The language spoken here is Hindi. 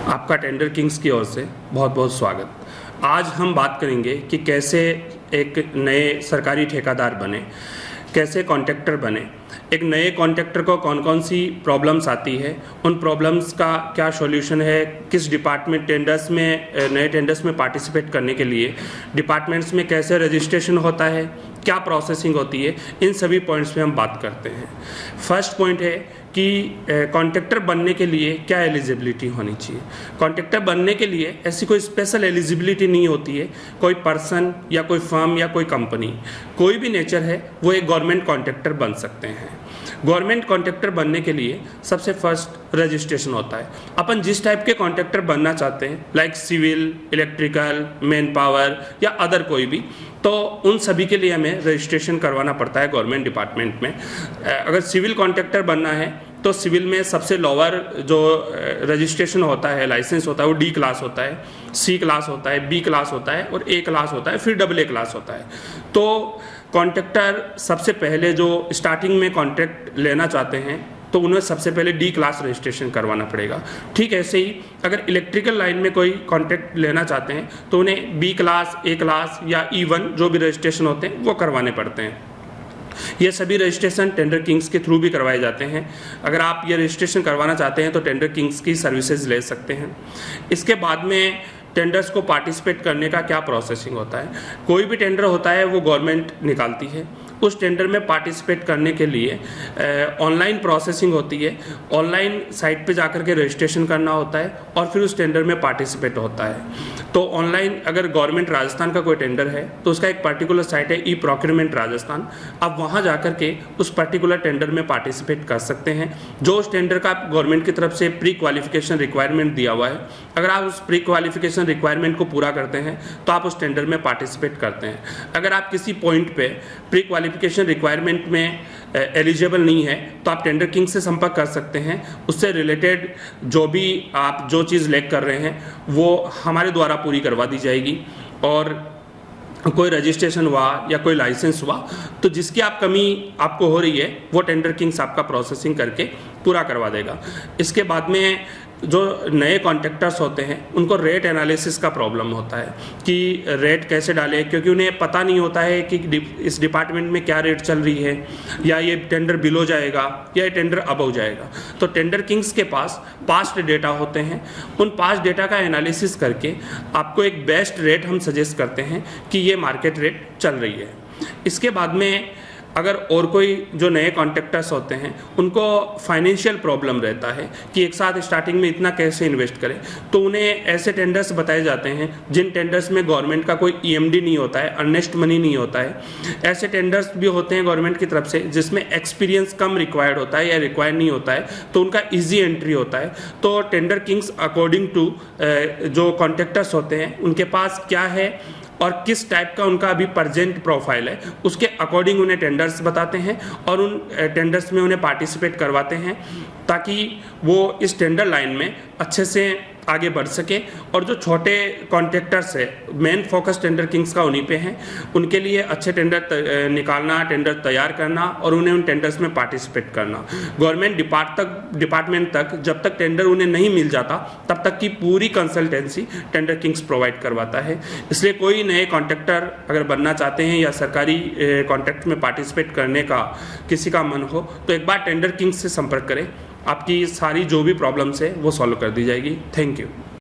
आपका टेंडर किंग्स की ओर से बहुत बहुत स्वागत। आज हम बात करेंगे कि कैसे एक नए सरकारी ठेकेदार बने, कैसे कॉन्ट्रैक्टर बने, एक नए कॉन्ट्रैक्टर को कौन कौन सी प्रॉब्लम्स आती है, उन प्रॉब्लम्स का क्या सॉल्यूशन है, किस डिपार्टमेंट टेंडर्स में नए टेंडर्स में पार्टिसिपेट करने के लिए डिपार्टमेंट्स में कैसे रजिस्ट्रेशन होता है, क्या प्रोसेसिंग होती है, इन सभी पॉइंट्स पे हम बात करते हैं। फर्स्ट पॉइंट है कि कॉन्ट्रैक्टर बनने के लिए क्या एलिजिबिलिटी होनी चाहिए। कॉन्ट्रैक्टर बनने के लिए ऐसी कोई स्पेशल एलिजिबिलिटी नहीं होती है। कोई पर्सन या कोई फर्म या कोई कंपनी, कोई भी नेचर है, वो एक गवर्नमेंट कॉन्ट्रैक्टर बन सकते हैं। गवर्नमेंट कॉन्ट्रैक्टर बनने के लिए सबसे फर्स्ट रजिस्ट्रेशन होता है। अपन जिस टाइप के कॉन्ट्रैक्टर बनना चाहते हैं, like civil, electrical, man power या अदर कोई भी, तो उन सभी के लिए हमें रजिस्ट्रेशन करवाना पड़ता है गवर्नमेंट डिपार्टमेंट में। अगर सिविल कॉन्ट्रैक्टर बनना है तो सिविल में सबसे लोअर जो रजिस्ट्रेशन होता है, लाइसेंस होता है, वो डी क्लास होता है, सी क्लास होता है, बी क्लास होता है और ए क्लास होता है, फिर डबल ए क्लास होता है। तो कॉन्ट्रैक्टर सबसे पहले जो स्टार्टिंग में कॉन्ट्रैक्ट लेना चाहते हैं तो उन्हें सबसे पहले डी क्लास रजिस्ट्रेशन करवाना पड़ेगा। ठीक ऐसे ही अगर इलेक्ट्रिकल लाइन में कोई कॉन्ट्रैक्ट लेना चाहते हैं तो उन्हें बी क्लास, ए क्लास या E1 जो भी रजिस्ट्रेशन होते हैं वो करवाने पड़ते हैं। ये सभी रजिस्ट्रेशन टेंडर किंग्स के थ्रू भी करवाए जाते हैं। अगर आप ये रजिस्ट्रेशन करवाना चाहते हैं तो टेंडर किंग्स की सर्विसेज ले सकते हैं। इसके बाद में टेंडर्स को पार्टिसिपेट करने का क्या प्रोसेसिंग होता है। कोई भी टेंडर होता है वो गवर्नमेंट निकालती है। उस टेंडर में पार्टिसिपेट करने के लिए ऑनलाइन प्रोसेसिंग होती है। ऑनलाइन साइट पे जाकर के रजिस्ट्रेशन करना होता है और फिर उस टेंडर में पार्टिसिपेट होता है। तो ऑनलाइन अगर गवर्नमेंट राजस्थान का कोई टेंडर है तो उसका एक पर्टिकुलर साइट है ई-प्रोक्योरमेंट राजस्थान। आप वहाँ जाकर के उस पर्टिकुलर टेंडर में पार्टिसिपेट कर सकते हैं जो उस टेंडर का गवर्नमेंट की तरफ से प्री क्वालिफिकेशन रिक्वायरमेंट दिया हुआ है। अगर आप उस प्री क्वालिफिकेशन रिक्वायरमेंट को पूरा करते हैं तो आप उस टेंडर में पार्टिसिपेट करते हैं। अगर आप किसी पॉइंट पे प्री क्वालिफिकेशन रिक्वायरमेंट में एलिजिबल नहीं है तो आप टेंडर किंग से संपर्क कर सकते हैं। उससे रिलेटेड जो भी आप जो चीज़ लैक कर रहे हैं वो हमारे द्वारा पूरी करवा दी जाएगी। और कोई रजिस्ट्रेशन हुआ या कोई लाइसेंस हुआ तो जिसकी आप कमी आपको हो रही है वो टेंडर किंग्स आपका प्रोसेसिंग करके पूरा करवा देगा। इसके बाद में जो नए कॉन्ट्रैक्टर्स होते हैं उनको रेट एनालिसिस का प्रॉब्लम होता है कि रेट कैसे डालें, क्योंकि उन्हें पता नहीं होता है कि इस डिपार्टमेंट में क्या रेट चल रही है, या ये टेंडर बिलो जाएगा या ये टेंडर अबव जाएगा। तो टेंडर किंग्स के पास पास्ट डेटा होते हैं। उन पास्ट डेटा का एनालिसिस करके आपको एक बेस्ट रेट हम सजेस्ट करते हैं कि ये मार्केट रेट चल रही है। इसके बाद में अगर और कोई जो नए कॉन्ट्रैक्टर्स होते हैं उनको फाइनेंशियल प्रॉब्लम रहता है कि एक साथ स्टार्टिंग में इतना कैसे इन्वेस्ट करें, तो उन्हें ऐसे टेंडर्स बताए जाते हैं जिन टेंडर्स में गवर्नमेंट का कोई EMD नहीं होता है, अर्नेस्ट मनी नहीं होता है। ऐसे टेंडर्स भी होते हैं गवर्नमेंट की तरफ से जिसमें एक्सपीरियंस कम रिक्वायर्ड होता है या रिक्वायर नहीं होता है, तो उनका ईजी एंट्री होता है। तो टेंडर किंग्स अकॉर्डिंग टू जो कॉन्ट्रैक्टर्स होते हैं उनके पास क्या है और किस टाइप का उनका अभी प्रेजेंट प्रोफाइल है उसके अकॉर्डिंग उन्हें टेंडर्स बताते हैं और उन टेंडर्स में उन्हें पार्टिसिपेट करवाते हैं ताकि वो इस टेंडर लाइन में अच्छे से आगे बढ़ सके। और जो छोटे कॉन्ट्रैक्टर्स है, मेन फोकस टेंडर किंग्स का उन्हीं पे है। उनके लिए अच्छे टेंडर निकालना, टेंडर तैयार करना और उन्हें उन टेंडर्स में पार्टिसिपेट करना। गवर्नमेंट डिपार्टमेंट तक जब तक टेंडर उन्हें नहीं मिल जाता तब तक की पूरी कंसल्टेंसी टेंडर किंग्स प्रोवाइड करवाता है। इसलिए कोई नए कॉन्ट्रैक्टर अगर बनना चाहते हैं या सरकारी कॉन्ट्रैक्ट में पार्टिसिपेट करने का किसी का मन हो तो एक बार टेंडर किंग्स से संपर्क करें। आपकी सारी जो भी प्रॉब्लम्स है वो सॉल्व कर दी जाएगी। Thank you.